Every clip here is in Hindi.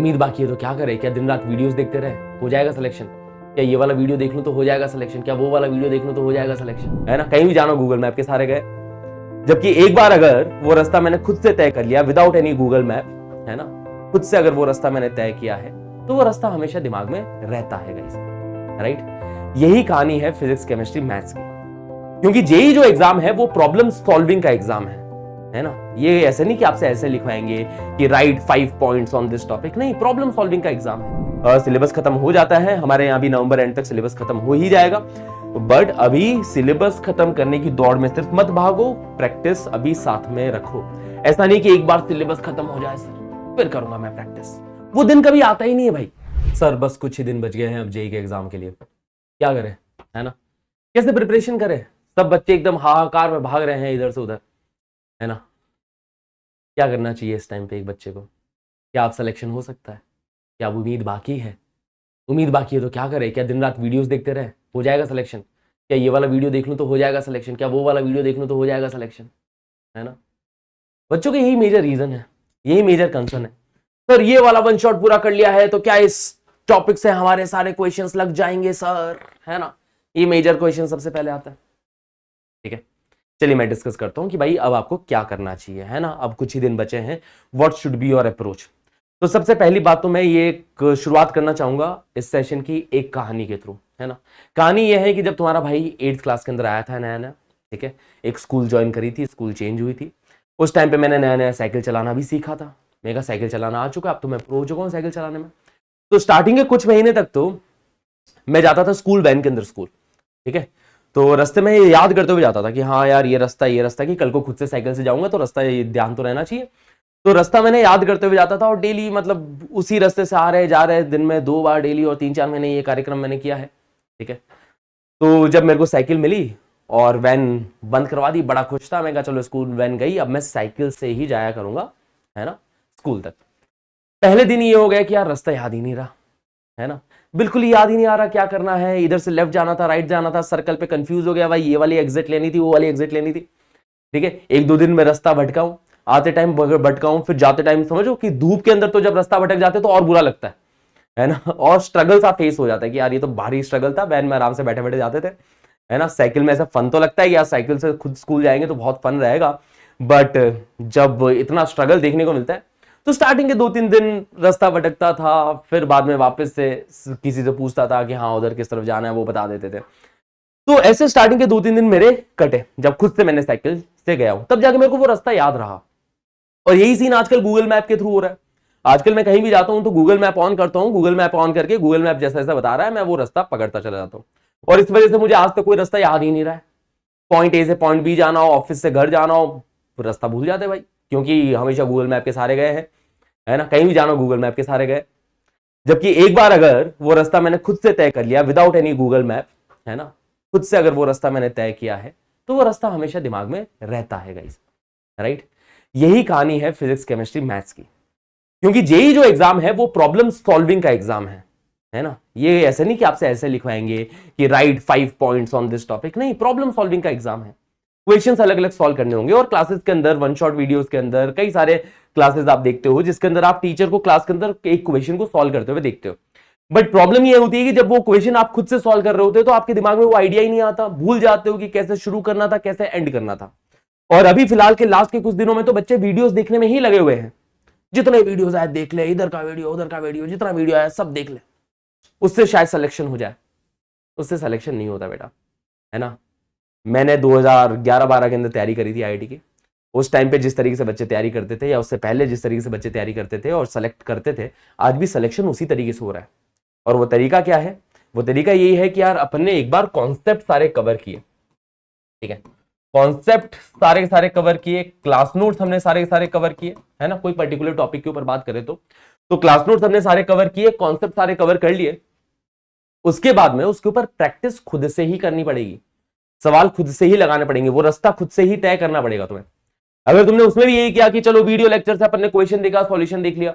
उम्मीद बाकी है तो क्या करे, क्या दिन रात वीडियोस देखते रहे हो जाएगा सिलेक्शन, क्या ये वाला वीडियो देख लूं तो हो जाएगा सिलेक्शन, क्या वो वाला वीडियो देख लूं तो हो जाएगा सिलेक्शन, है ना। कहीं भी जाना गूगल मैप के सहारे गए, जबकि एक बार अगर वो रास्ता मैंने खुद से तय कर लिया विदाउट एनी गूगल मैप, है ना, खुद से अगर वो रास्ता मैंने तय किया है तो वो रास्ता हमेशा दिमाग में रहता है गाइस, राइट। यही कहानी है फिजिक्स केमिस्ट्री मैथ्स की, क्योंकि जेई जो एग्जाम है वो प्रॉब्लम सॉल्विंग का एग्जाम है ना। ये ऐसे नहीं कि आपसे ऐसे लिखवाएंगे कि right 5 points on this topic, नहीं, प्रॉब्लम सॉल्विंग का एग्जाम है। सिलेबस खत्म हो जाता है हमारे यहाँ भी, नवंबर एंड तक सिलेबस खत्म हो ही जाएगा, बट अभी सिलेबस खत्म करने की दौड़ में सिर्फ मत भागो, प्रैक्टिस अभी साथ में रखो। ऐसा नहीं कि एक बार सिलेबस खत्म हो जाए सर फिर करूंगा मैं प्रैक्टिस, वो दिन कभी आता ही नहीं है भाई। सर बस कुछ ही दिन बच गए हैं अब जेई के एग्जाम के लिए, क्या करें, है ना, कैसे प्रिपरेशन करें। सब बच्चे एकदम हाहाकार में भाग रहे हैं इधर से उधर, है ना। क्या करना चाहिए इस टाइम पे एक बच्चे को, क्या आप सिलेक्शन हो सकता है, क्या उम्मीद बाकी है। उम्मीद बाकी है तो क्या करे, क्या दिन रात वीडियोस देखते रहे हो जाएगा सिलेक्शन, क्या ये वाला वीडियो देख लूं तो हो जाएगा सिलेक्शन, क्या वो वाला वीडियो देख लूं तो हो जाएगा सिलेक्शन, है ना। बच्चों के यही मेजर रीजन है, यही मेजर कंसर्न है। सर ये वाला वन शॉट पूरा कर लिया है तो क्या इस टॉपिक से हमारे सारे क्वेश्चंस लग जाएंगे सर, है ना। ये मेजर क्वेश्चन सबसे पहले आता है, ठीक है। चलिए मैं डिस्कस करता हूं कि भाई अब आपको क्या करना चाहिए, है ना। अब कुछ ही दिन बचे हैं, what should be your approach. तो सबसे पहली बात तो मैं ये शुरुआत करना चाहूंगा इस सेशन की एक कहानी के थ्रू, है ना। कहानी यह है कि जब तुम्हारा भाई 8th क्लास के अंदर आया था नया नया, ठीक है, एक स्कूल ज्वाइन करी थी, स्कूल चेंज हुई थी, उस टाइम पे मैंने नया नया साइकिल चलाना भी सीखा था। मेरे का साइकिल चलाना आ चुका, अब तो मैं प्रो हो चुका हूँ साइकिल चलाने में। तो स्टार्टिंग के कुछ महीने तक तो मैं जाता था स्कूल वैन के अंदर स्कूल, ठीक है। तो रास्ते में याद करते हुए जाता था कि हाँ यार ये रास्ता कि कल को खुद से साइकिल से जाऊंगा तो रास्ता ध्यान तो रहना चाहिए। तो रास्ता मैंने याद करते हुए जाता था और डेली मतलब उसी रास्ते से आ रहे जा रहे, दिन में 2 बार डेली, और 3-4 महीने ये कार्यक्रम मैंने किया है, ठीक है। तो जब मेरे को साइकिल मिली और वैन बंद करवा दी, बड़ा खुश था। मैं कहा चलो स्कूल वैन गई, अब मैं साइकिल से ही जाया करूंगा, है ना, स्कूल तक। पहले दिन ये हो गया कि यार रास्ता याद ही नहीं रहा, है ना, बिल्कुल ही याद ही नहीं आ रहा क्या करना है। इधर से लेफ्ट जाना था, राइट जाना था, सर्कल पे कंफ्यूज हो गया भाई, ये वाली एग्जिट लेनी थी, वो वाली एग्जिट लेनी थी, ठीक है। 1-2 दिन में रास्ता भटका हूं, आते टाइम भटका हूं, फिर जाते टाइम समझो कि धूप के अंदर तो जब रास्ता भटक जाते तो और बुरा लगता है ना, और स्ट्रगल सा फेस हो जाता है कि यार ये तो भारी स्ट्रगल था। वैन में आराम से बैठे बैठे जाते थे, है ना। साइकिल में ऐसा फन तो लगता है कि यार साइकिल से खुद स्कूल जाएंगे तो बहुत फन रहेगा, बट जब इतना स्ट्रगल देखने को मिलता है तो स्टार्टिंग के 2-3 दिन रास्ता भटकता था, फिर बाद में वापस से किसी से पूछता था कि हाँ उधर किस तरफ जाना है, वो बता देते थे। तो ऐसे स्टार्टिंग के 2-3 दिन मेरे कटे, जब खुद से मैंने साइकिल से गया हूं तब जाके मेरे को वो रास्ता याद रहा। और यही सीन आजकल गूगल मैप के थ्रू हो रहा है। आजकल मैं कहीं भी जाता हूं तो गूगल मैप ऑन करता हूं, गूगल मैप ऑन करके गूगल मैप जैसा जैसा बता रहा है मैं वो रास्ता पकड़ता चला जाता हूं, और इस वजह से मुझे आज तक कोई रास्ता याद ही नहीं रहा है। पॉइंट ए से पॉइंट बी जाना हो, ऑफिस से घर जाना हो, रास्ता भूल जाते भाई, क्योंकि हमेशा गूगल मैप के सहारे गए हैं, है ना। कहीं भी जाना गूगल मैप के सहारे गए, जबकि एक बार अगर वो रास्ता मैंने खुद से तय कर लिया विदाउट एनी गूगल मैप, है ना, खुद से अगर वो रास्ता मैंने तय किया है तो वो रास्ता हमेशा दिमाग में रहता है गाइस, राइट। यही कहानी है फिजिक्स केमिस्ट्री मैथ्स की, क्योंकि जेई जो एग्जाम है वो प्रॉब्लम सॉल्विंग का एग्जाम है ना। ये ऐसे नहीं कि आपसे ऐसे लिखवाएंगे कि right 5 points on this topic, नहीं, प्रॉब्लम सॉल्विंग का एग्जाम है। क्वेश्चंस अलग अलग सॉल्व करने होंगे, और क्लासेस के अंदर वन शॉट वीडियोस के अंदर कई सारे क्लासेस आप देखते हो जिसके अंदर आप टीचर को क्लास के अंदर एक क्वेश्चन को सॉल्व करते हुए देखते हो। बट प्रॉब्लम ये होती है कि जब वो क्वेश्चन आप खुद से सॉल्व कर रहे होते हो तो आपके दिमाग में वो आइडिया ही नहीं आता, भूल जाते हो कि कैसे शुरू करना था, कैसे एंड करना था। और अभी फिलहाल के लास्ट के कुछ दिनों में तो बच्चे वीडियोस देखने में ही लगे हुए हैं, जितने वीडियोस आए देख ले, इधर का वीडियो उधर का वीडियो, जितना वीडियो आया सब देख ले, उससे शायद सिलेक्शन हो जाए। उससे सिलेक्शन नहीं होता बेटा, है ना। मैंने 2011-12 के अंदर तैयारी करी थी आईआईटी की। उस टाइम पे जिस तरीके से बच्चे तैयारी करते थे, या उससे पहले जिस तरीके से बच्चे तैयारी करते थे और सेलेक्ट करते थे, आज भी सिलेक्शन उसी तरीके से हो रहा है। और वो तरीका क्या है? वो तरीका यही है कि यार अपन ने एक बार कॉन्सेप्ट सारे कवर किए, ठीक है, कॉन्सेप्ट सारे के सारे कवर किए, क्लास नोट्स हमने सारे के सारे कवर किए, है ना। कोई पर्टिकुलर टॉपिक के ऊपर बात करें तो क्लास नोट्स हमने सारे कवर किए, कॉन्सेप्ट सारे कवर कर लिए। उसके बाद में उसके ऊपर प्रैक्टिस खुद से ही करनी पड़ेगी, सवाल खुद से ही लगाने पड़ेंगे, वो रास्ता खुद से ही तय करना पड़ेगा तुम्हें। अगर तुमने उसमें भी यही किया कि चलो वीडियो लेक्चर से अपन ने क्वेश्चन देखा, सॉल्यूशन देख लिया,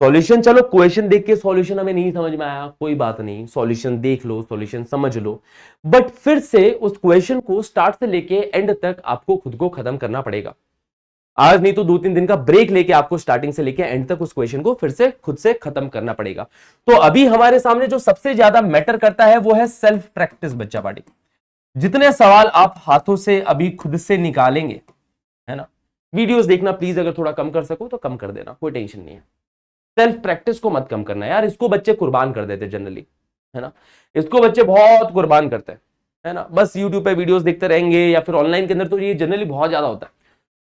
सॉल्यूशन, चलो क्वेश्चन देख के सॉल्यूशन हमें नहीं समझ में आया, कोई बात नहीं, सॉल्यूशन देख लो, सॉल्यूशन समझ लो, बट फिर से उस क्वेश्चन को स्टार्ट से लेके एंड तक आपको खुद को खत्म करना पड़ेगा। आज नहीं तो 2-3 दिन का ब्रेक लेके आपको स्टार्टिंग से लेके एंड तक उस क्वेश्चन को फिर से खुद से खत्म करना पड़ेगा। तो अभी हमारे सामने जो सबसे ज्यादा मैटर करता है वो है सेल्फ प्रैक्टिस बच्चा पार्टी। जितने सवाल आप हाथों से अभी खुद से निकालेंगे, है ना, वीडियोस देखना प्लीज अगर थोड़ा कम कर सको तो कम कर देना, कोई टेंशन नहीं है। सेल्फ प्रैक्टिस को मत कम करना यार, इसको बच्चे कुर्बान कर देते जनरली, है ना, इसको बच्चे बहुत कुर्बान करते हैं, है ना। बस यूट्यूब पे वीडियोस देखते रहेंगे या फिर ऑनलाइन के अंदर तो ये जनरली बहुत ज्यादा होता है।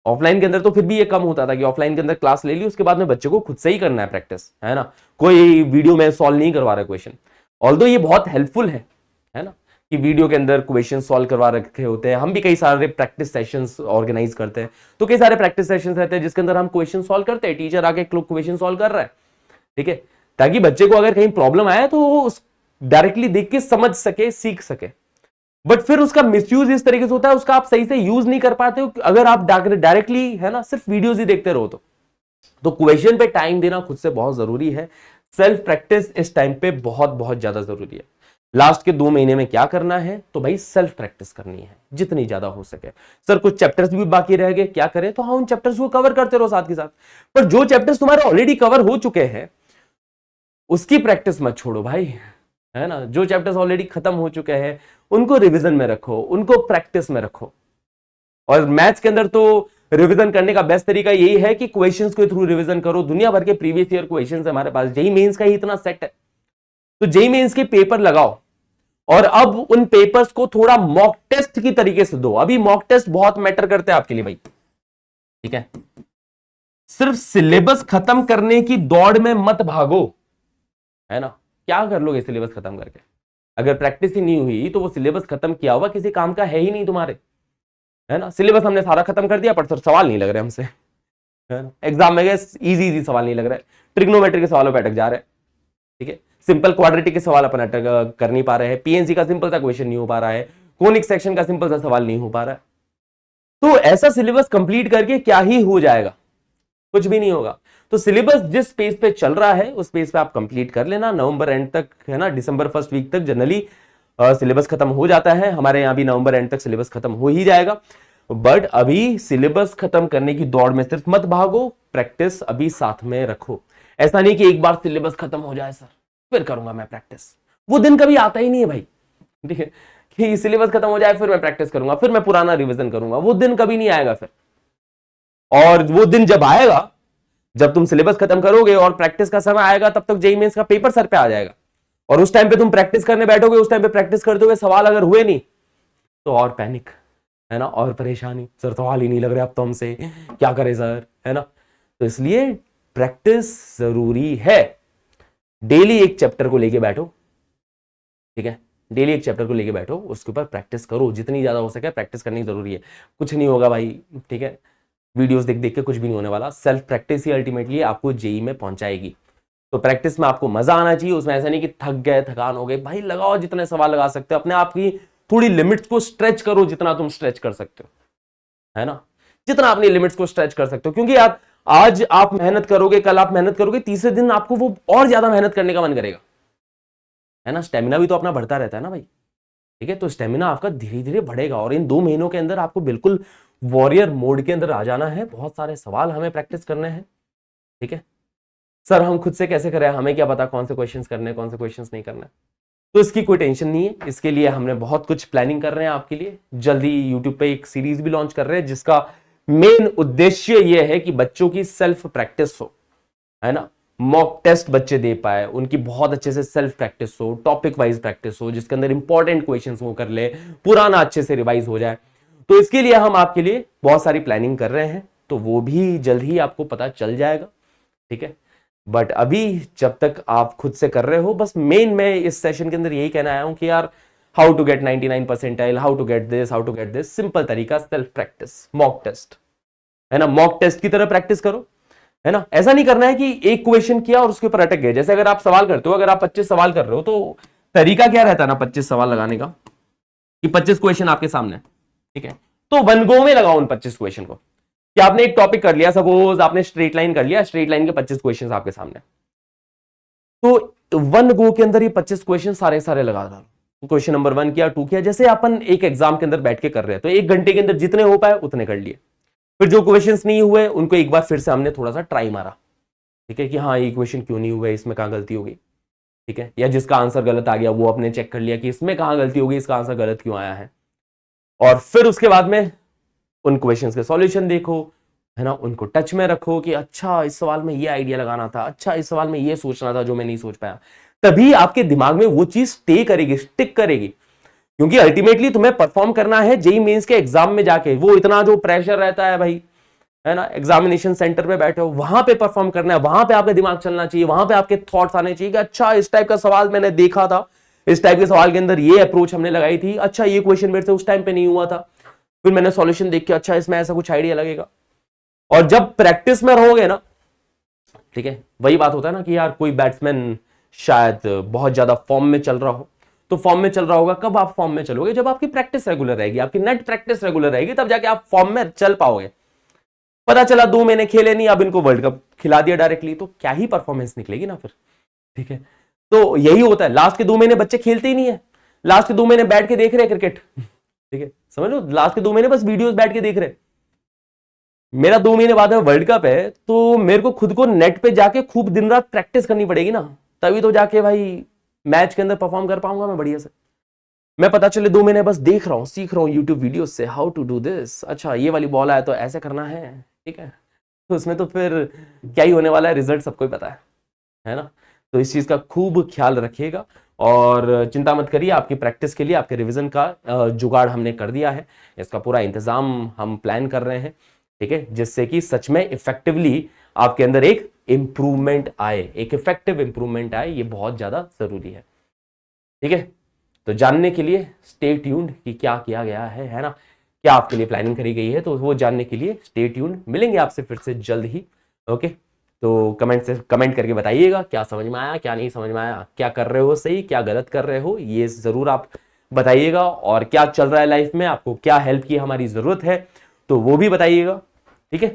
ऑफलाइन के अंदर तो फिर भी ये कम होता था कि ऑफलाइन के अंदर क्लास ले ली, उसके बाद में बच्चे को खुद से ही करना है प्रैक्टिस, है ना, कोई वीडियो में सॉल्व नहीं करवा रहा क्वेश्चन। ऑल्दो ये बहुत हेल्पफुल है ना, कि वीडियो के अंदर क्वेश्चन सॉल्व करवा रखे होते हैं। हम भी कई सारे प्रैक्टिस सेशंस ऑर्गेनाइज करते हैं, तो कई सारे प्रैक्टिस सेशंस रहते हैं जिसके अंदर हम क्वेश्चन सॉल्व करते हैं, टीचर आके क्वेश्चन सॉल्व कर रहा है, ठीक है, ताकि बच्चे को अगर कहीं प्रॉब्लम आए तो वो डायरेक्टली देख के समझ सके, सीख सके। बट फिर उसका मिसयूज इस तरीके से होता है, उसका आप सही से यूज नहीं कर पाते हो अगर आप डायरेक्टली, है ना, सिर्फ वीडियोस ही देखते रहो तो क्वेश्चन पे टाइम देना खुद से बहुत जरूरी है। सेल्फ प्रैक्टिस इस टाइम पे बहुत बहुत ज्यादा जरूरी है। लास्ट के 2 महीने में क्या करना है, तो भाई सेल्फ प्रैक्टिस करनी है जितनी ज्यादा हो सके। सर कुछ चैप्टर्स भी बाकी रह गए, क्या करें, तो हाँ उन चैप्टर्स को कवर करते रहो साथ के साथ। पर जो चैप्टर्स तुम्हारे ऑलरेडी कवर हो चुके हैं उसकी प्रैक्टिस मत छोड़ो भाई, है ना। जो चैप्टर्स ऑलरेडी खत्म हो चुके हैं उनको रिवीजन में रखो, उनको प्रैक्टिस में रखो। और मैथ्स के अंदर तो रिवीजन करने का बेस्ट तरीका यही है कि क्वेश्चंस के थ्रू रिवीजन करो। दुनिया भर के प्रीवियस ईयर क्वेश्चंस हमारे पास, जेईई मेंस का ही इतना सेट है, तो जेईई मेंस के पेपर लगाओ और अब उन पेपर्स को थोड़ा मॉक टेस्ट की तरीके से दो। अभी मॉक टेस्ट बहुत मैटर करते हैं आपके लिए भाई, ठीक है। सिर्फ सिलेबस खत्म करने की दौड़ में मत भागो, है ना। क्या कर लोगे सिलेबस खत्म करके? अगर प्रैक्टिस ही नहीं हुई तो वो सिलेबस खत्म किया हुआ किसी काम का है ही नहीं तुम्हारे, है ना। सिलेबस हमने सारा खत्म कर दिया पर सर सवाल नहीं लग रहे हमसे, है ना। एग्जाम में गए इजी सवाल नहीं लग रहा है, ट्रिग्नोमेट्री के सवालों पे अटक जा रहे हैं, ठीक है। सिंपल क्वाड्रेटिक के सवाल अपन अटक कर नहीं पा रहे हैं, पीएनसी का सिंपल सा क्वेश्चन नहीं हो पा रहा है, कोनिक सेक्शन का सिंपल सा सवाल नहीं हो पा रहा है। तो ऐसा सिलेबस कंप्लीट करके क्या ही हो जाएगा, कुछ भी नहीं होगा। तो सिलेबस जिस पेज पे चल रहा है उस पेज पे आप कंप्लीट कर लेना नवंबर एंड तक, है ना। दिसंबर फर्स्ट वीक तक जनरली सिलेबस खत्म हो जाता है, हमारे यहाँ भी नवंबर एंड तक सिलेबस खत्म हो ही जाएगा। बट अभी सिलेबस खत्म करने की दौड़ में सिर्फ मत भागो, प्रैक्टिस अभी साथ में रखो। ऐसा नहीं कि एक बार सिलेबस खत्म हो जाए सर फिर करूंगा मैं प्रैक्टिस, वो दिन कभी आता ही नहीं है भाई, ठीक है, कि सिलेबस खत्म हो जाए फिर मैं प्रैक्टिस करूंगा, फिर मैं पुराना रिवीजन करूंगा, वो दिन कभी नहीं आएगा फिर। और वो दिन जब आएगा, जब तुम सिलेबस खत्म करोगे और प्रैक्टिस का समय आएगा, तब तक जेईई मेंस का पेपर सर पे आ जाएगा और उस टाइम पे तुम प्रैक्टिस करने बैठोगे, उस टाइम पे प्रैक्टिस करते हुए सवाल अगर हुए नहीं तो और पैनिक, है ना, और परेशानी, सर सवाल ही नहीं लग रहे अब तो हमसे, क्या करें सर, है ना। तो इसलिए प्रैक्टिस जरूरी है। डेली एक चैप्टर को लेके बैठो, ठीक है, डेली एक चैप्टर को लेके बैठो, उसके ऊपर प्रैक्टिस करो, जितनी ज्यादा हो सके प्रैक्टिस करनी जरूरी है। कुछ नहीं होगा भाई, ठीक है, वीडियोस देख देख के कुछ भी नहीं होने वाला। सेल्फ प्रैक्टिस ही अल्टीमेटली आपको जेईई में पहुंचाएगी। तो प्रैक्टिस में आपको मजा आना चाहिए, उसमें ऐसा नहीं कि थक गए, थकान हो गई, भाई लगाओ जितने सवाल लगा सकते हो, अपने आप की थोड़ी लिमिट्स को स्ट्रेच करो जितना तुम स्ट्रेच कर सकते हो, है ना, जितना अपनी लिमिट्स को स्ट्रेच कर सकते हो। क्योंकि यार आज आप मेहनत करोगे, कल आप मेहनत करोगे, तीसरे दिन आपको वो और ज्यादा मेहनत करने का मन करेगा, है ना। स्टेमिना भी तो अपना बढ़ता रहता है ना भाई, ठीक है। तो स्टेमिना आपका धीरे धीरे बढ़ेगा और इन 2 महीनों के अंदर आपको बिल्कुल वॉरियर मोड के अंदर आ जाना है। बहुत सारे सवाल हमें प्रैक्टिस करने हैं, ठीक है। सर हम खुद से कैसे करें, हमें क्या पता कौन से क्वेश्चंस करने हैं, कौन से क्वेश्चंस नहीं करने। तो इसकी कोई टेंशन नहीं है, इसके लिए हमने बहुत कुछ प्लानिंग कर रहे हैं आपके लिए। जल्दी यूट्यूब पे एक सीरीज भी लॉन्च कर रहे हैं जिसका मेन उद्देश्य यह है कि बच्चों की सेल्फ प्रैक्टिस हो, है ना। मॉक टेस्ट बच्चे दे पाए, उनकी बहुत अच्छे से सेल्फ प्रैक्टिस हो, टॉपिक वाइज प्रैक्टिस हो, जिसके अंदर इंपॉर्टेंट क्वेश्चंस वो कर ले, पुराना अच्छे से रिवाइज हो जाए। तो इसके लिए हम आपके लिए बहुत सारी प्लानिंग कर रहे हैं, तो वो भी जल्द ही आपको पता चल जाएगा, ठीक है। बट अभी जब तक आप खुद से कर रहे हो, बस मेन मैं इस सेशन के अंदर यही कहना आया हूं कि यार how to get 99 percentile, how to get this, simple तरीका सेल्फ प्रैक्टिस, मॉक टेस्ट, है ना। मॉक टेस्ट की तरह प्रैक्टिस करो, है ना। ऐसा नहीं करना है कि एक क्वेश्चन किया और उसके ऊपर अटक गए। जैसे अगर आप सवाल करते हो, अगर आप 25 सवाल कर रहे हो तो तरीका क्या रहता है ना 25 सवाल लगाने का, कि 25 क्वेश्चन आपके सामने, ठीक है, तो वन गो में लगाओ उन 25 क्वेश्चन को। कि आपने एक टॉपिक कर लिया, सपोज आपने स्ट्रेट लाइन कर लिया, स्ट्रेट लाइन के 25 क्वेश्चन आपके सामने, तो वन गो के अंदर ये 25 क्वेश्चन सारे लगा डालो। क्वेश्चन नंबर 1 किया, 2 किया, जैसे अपन एक एग्जाम के अंदर बैठ के कर रहे हैं तो 1 घंटे के अंदर जितने हो पाए उतने कर लिए। फिर जो क्वेश्चंस नहीं हुए उनको एक बार फिर से हमने थोड़ा सा ट्राई मारा, ठीक है, कि हाँ ये क्वेश्चन क्यों नहीं हुआ, इसमें कहाँ गलती हो गई, ठीक है, या जिसका आंसर गलत आ गया वो अपने चेक कर लिया कि इसमें कहाँ गलती हो गई, इसका आंसर गलत क्यों आया है। और फिर उसके बाद में उन क्वेश्चंस के सॉल्यूशन देखो, है ना, उनको टच में रखो कि अच्छा इस सवाल में ये आइडिया लगाना था, अच्छा इस सवाल में ये सोचना था जो मैं नहीं सोच पाया। तभी आपके दिमाग में वो चीज स्टे करेगी, स्टिक करेगी, क्योंकि अल्टीमेटली तुम्हें परफॉर्म करना है जेईई मेंस के एग्जाम में जाके। वो इतना जो प्रेशर रहता है भाई, है ना, एग्जामिनेशन सेंटर पे बैठे हो, वहां पे परफॉर्म करना है, वहां पे आपका दिमाग चलना चाहिए, वहां पे आपके थॉट्स आने चाहिए कि अच्छा इस टाइप का सवाल मैंने देखा था, इस टाइप के सवाल के अंदर ये अप्रोच हमने लगाई थी, अच्छा ये क्वेश्चन मेरे से उस टाइम पे नहीं हुआ था, फिर मैंने सॉल्यूशन देख के अच्छा इसमें ऐसा कुछ आइडिया लगेगा। और जब प्रैक्टिस में रहोगे ना, ठीक है, वही बात होता है ना कि यार कोई बैट्समैन शायद बहुत ज्यादा फॉर्म में चल रहा हो, तो फॉर्म में चल रहा होगा, कब आप फॉर्म में चलोगे, जब आपकी प्रैक्टिस रेगुलर रहेगी, आपकी नेट प्रैक्टिस रेगुलर रहेगी, तब जाके आप फॉर्म में चल पाओगे। पता चला 2 महीने खेले नहीं, अब इनको वर्ल्ड कप खिला दिया डायरेक्टली, तो क्या ही परफॉर्मेंस निकलेगी ना फिर, ठीक है। तो यही होता है, लास्ट के 2 महीने बच्चे खेलते ही नहीं है, लास्ट के 2 महीने बैठ के देख रहे हैं क्रिकेट, ठीक है, समझ लो, लास्ट के 2 महीने बस वीडियोस बैठ के देख रहे हैं। मेरा 2 महीने बाद में वर्ल्ड कप है, तो मेरे को खुद को नेट पे जाके खूब दिन रात प्रैक्टिस करनी पड़ेगी ना, तभी तो जाके भाई मैच के अंदर परफॉर्म कर पाऊंगा मैं बढ़िया से। मैं पता चले 2 महीने बस देख रहा हूँ, सीख रहा हूँ यूट्यूब वीडियो से, हाउ टू डू दिस, अच्छा ये वाली बॉल आया तो ऐसे करना है, ठीक है, तो उसमें तो फिर क्या ही होने वाला है, रिजल्ट सबको ही पता है ना। तो इस चीज का खूब ख्याल रखिएगा और चिंता मत करिए, आपकी प्रैक्टिस के लिए आपके रिवीजन का जुगाड़ हमने कर दिया है, इसका पूरा इंतजाम हम प्लान कर रहे हैं, ठीक है, जिससे कि सच में इफेक्टिवली आपके अंदर एक इंप्रूवमेंट आए, एक इफेक्टिव इंप्रूवमेंट आए, ये बहुत ज्यादा जरूरी है, ठीक है। तो जानने के लिए स्टे ट्यून्ड कि क्या किया गया है ना, क्या आपके लिए प्लानिंग करी गई है, तो वो जानने के लिए स्टे ट्यून्ड। मिलेंगे आपसे फिर से जल्द ही, ओके। तो कमेंट करके बताइएगा क्या समझ में आया, क्या नहीं समझ में आया, क्या कर रहे हो सही, क्या गलत कर रहे हो, ये जरूर आप बताइएगा। और क्या चल रहा है लाइफ में, आपको क्या हेल्प की हमारी जरूरत है, तो वो भी बताइएगा, ठीक है।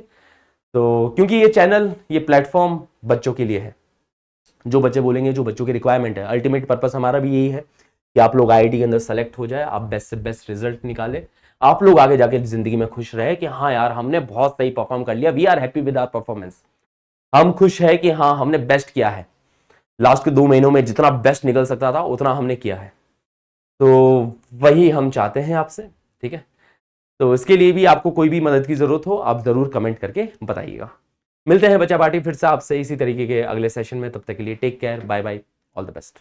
तो क्योंकि ये चैनल, ये प्लेटफॉर्म बच्चों के लिए है, जो बच्चे बोलेंगे, जो बच्चों की रिक्वायरमेंट है, अल्टीमेट पर्पस हमारा भी यही है कि आप लोग आईआईटी के अंदर सेलेक्ट हो जाए, आप बेस्ट से बेस्ट रिजल्ट निकाले, आप लोग आगे जाके जिंदगी में खुश रहे कि हाँ यार हमने बहुत सही परफॉर्म कर लिया, we are happy with our performance, हम खुश है कि हाँ हमने बेस्ट किया है, लास्ट के 2 महीनों में जितना बेस्ट निकल सकता था उतना हमने किया है। तो वही हम चाहते हैं आपसे, ठीक है। तो इसके लिए भी आपको कोई भी मदद की जरूरत हो, आप जरूर कमेंट करके बताइएगा। मिलते हैं बच्चा पार्टी फिर से आपसे इसी तरीके के अगले सेशन में, तब तक के लिए take care, bye bye, all the best.